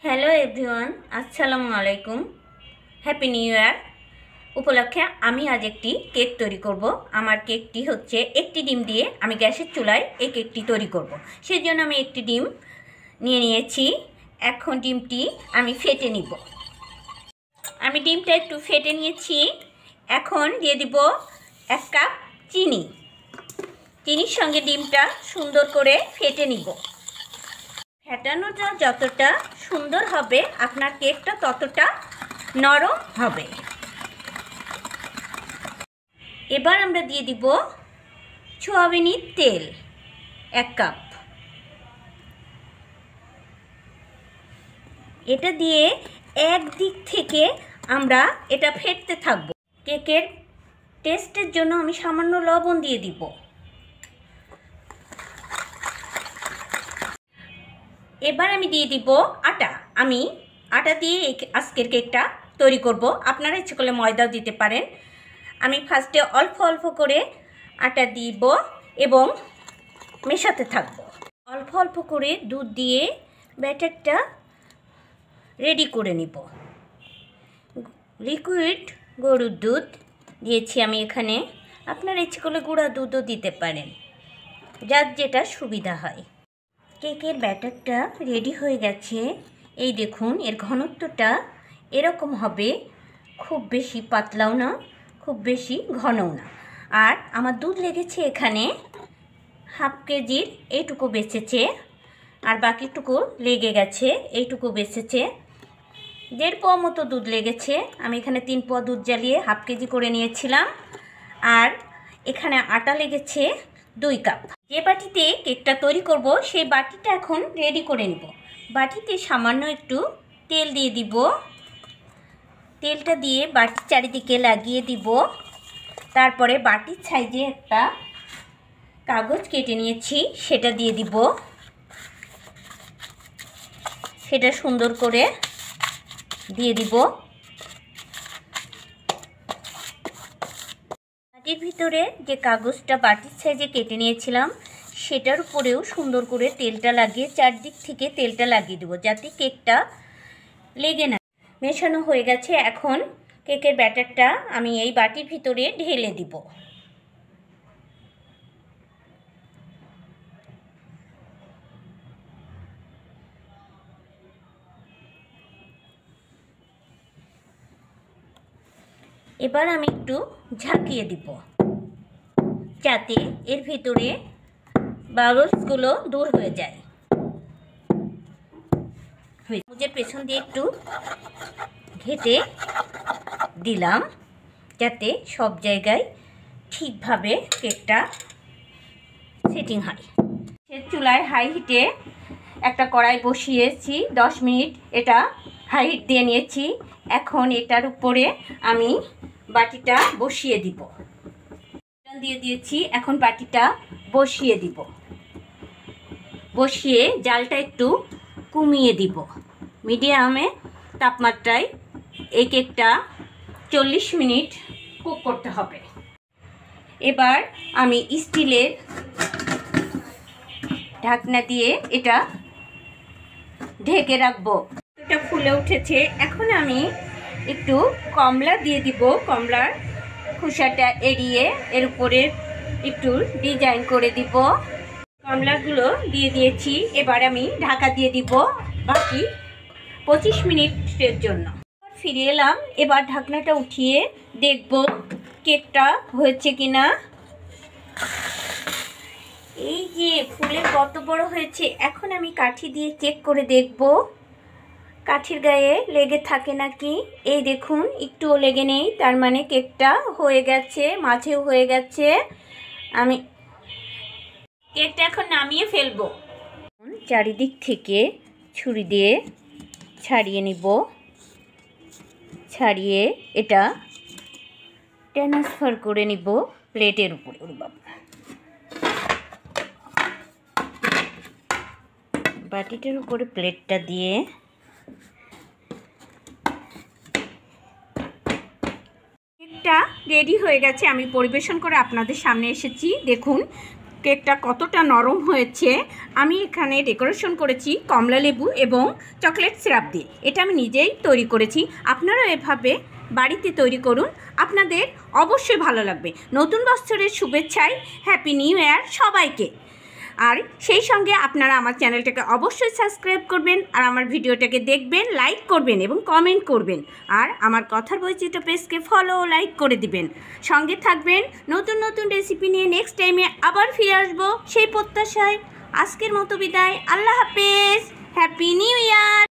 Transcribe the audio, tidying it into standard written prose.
Hello everyone, আসসালামু আলাইকুম। Happy new year উপলক্ষে আমি আজ একটি কেক তৈরি করব। আমার কেকটি হচ্ছে একটি ডিম দিয়ে আমি গ্যাসের চুলায় এই কেকটি তৈরি করব। সেই জন্য আমি একটি ডিম নিয়ে নিয়েছি। এখন ডিমটি আমি ফেটে নিব। আমি ডিমটা একটু ফেটে নিয়েছি। এখন দিয়ে দিব 1 কাপ চিনি। চিনির সঙ্গে ডিমটা সুন্দর করে ফেটে নিব। ফেটানোটা যতটা সুন্দর হবে আপনার কেকটা ততটা নরম হবে। এবার আমরা দিয়ে দিব সয়াবিনের তেল 1 কাপ। এটা দিয়ে একদিক থেকে আমরা এটা ফেটতে থাকব। কেকের টেস্টের জন্য আমি সামান্য লবণ দিয়ে দিব। এবার আমি দিয়ে দিব আটা। আমি আটা দিয়ে আজকের কেকটা তৈরি করব। আপনারা ইচ্ছে করলে ময়দাও দিতে পারেন। আমি ফার্স্টে অল্প অল্প করে আটা দিব এবং মেশাতে থাকব। অল্প অল্প করে দুধ দিয়ে ব্যাটারটা রেডি করে নিব। লিকুইড গরুর দুধ দিয়েছি আমি এখানে। আপনারা ইচ্ছে করলে গুঁড়া দুধও দিতে পারেন, যার যেটা সুবিধা হয়। কেকের ব্যাটারটা রেডি হয়ে গেছে। এই দেখুন, এর ঘনত্বটা এরকম হবে, খুব বেশি পাতলাও না, খুব বেশি ঘনও না। আর আমার দুধ লেগেছে এখানে হাফ কেজির, এইটুকু বেঁচেছে, আর বাকিটুকু লেগে গেছে, এইটুকু বেঁচেছে। 1.5 পোয়া মতো দুধ লেগেছে। আমি এখানে 3 পোয়া দুধ জ্বালিয়ে হাফ কেজি করে নিয়েছিলাম। আর এখানে আটা লেগেছে 2 কাপ। যে বাটিতে কেকটা তৈরি করব সেই বাটিটা এখন রেডি করে নিব। বাটিতে সামান্য একটু তেল দিয়ে দিব। তেলটা দিয়ে বাটির চারিদিকে লাগিয়ে দিব। তারপরে বাটির সাইজে একটা কাগজ কেটে নিয়েছি, সেটা দিয়ে দিব। সেটা সুন্দর করে দিয়ে দিব। বাটির ভিতরে যে কাগজটা বাটির সাইজে কেটে নিয়েছিলাম সেটার উপরেও সুন্দর করে তেলটা লাগিয়ে চারদিক থেকে তেলটা লাগিয়ে দেবো, যাতে কেকটা লেগে না। মেশানো হয়ে গেছে। এখন কেকের ব্যাটারটা আমি এই বাটির ভিতরে ঢেলে দিব। এবার আমি একটু ঝাঁকিয়ে দিব, যাতে এর ভিতরে বাবলসগুলো দূর হয়ে যায়। চামচের পেছন দিয়ে একটু ঘেটে দিলাম, যাতে সব জায়গায় ঠিকভাবে কেকটা সেটিং হয়। চুলায় হাই হিটে একটা কড়াই বসিয়েছি। 10 মিনিট এটা হাই হিট দিয়ে নিয়েছি। এখন এটার উপরে আমি বাটিটা বসিয়ে দিব। দিয়ে দিয়েছি, এখন বাটিটা বসিয়ে দিব। বসিয়ে জালটা একটু কমিয়ে দিব। মিডিয়ামে তাপমাত্রায় এই কেকটা 40 মিনিট কুক করতে হবে। এবার আমি স্টিলের ঢাকনা দিয়ে এটা ঢেকে রাখবো। এটা ফুলে উঠেছে। এখন আমি একটু কমলা দিয়ে দিব। কমলার খোসাটা এড়িয়ে এর উপরে একটু ডিজাইন করে দিব। কমলাগুলো দিয়ে দিয়েছি। এবার আমি ঢাকা দিয়ে দিব বাকি 25 মিনিটের জন্য। ফিরে এলাম। এবার ঢাকনাটা উঠিয়ে দেখব কেকটা হয়েছে কিনা। এই যে ফুলে কত বড় হয়েছে। এখন আমি কাঠি দিয়ে চেক করে দেখব কাঠির গায়ে লেগে থাকে নাকি। এই দেখুন, একটুও লেগে নেই, তার মানে কেকটা হয়ে গেছে, মাঝেও হয়ে গেছে। আমি কেকটা এখন নামিয়ে ফেলবো। চারিদিক থেকে ছুরি দিয়ে ছাড়িয়ে নিব। ছাড়িয়ে এটা ট্রান্সফার করে নিব প্লেটের উপরে। বাটিটার উপরে প্লেটটা দিয়ে কেকটা রেডি হয়ে গেছে। আমি পরিবেশন করে আপনাদের সামনে এসেছি। দেখুন কেকটা কতটা নরম হয়েছে। আমি এখানে ডেকোরেশন করেছি কমলা লেবু এবং চকলেট সিরাপ দিয়ে। এটা আমি নিজেই তৈরি করেছি। আপনারাও এভাবে বাড়িতে তৈরি করুন, আপনাদের অবশ্যই ভালো লাগবে। নতুন বছরের শুভেচ্ছায় হ্যাপি নিউ ইয়ার সবাইকে। আর সেই সঙ্গে আপনারা আমার চ্যানেলটাকে অবশ্যই সাবস্ক্রাইব করবেন, আর আমার ভিডিওটাকে দেখবেন, লাইক করবেন এবং কমেন্ট করবেন। আর আমার কথার বৈচিত্র্য পেজকে ফলো লাইক করে দিবেন। সঙ্গে থাকবেন, নতুন নতুন রেসিপি নিয়ে নেক্সট টাইমে আবার ফিরে আসবো সেই প্রত্যাশায়। আজকের মতো বিদায়, আল্লাহ হাফেজ, হ্যাপি নিউ ইয়ার।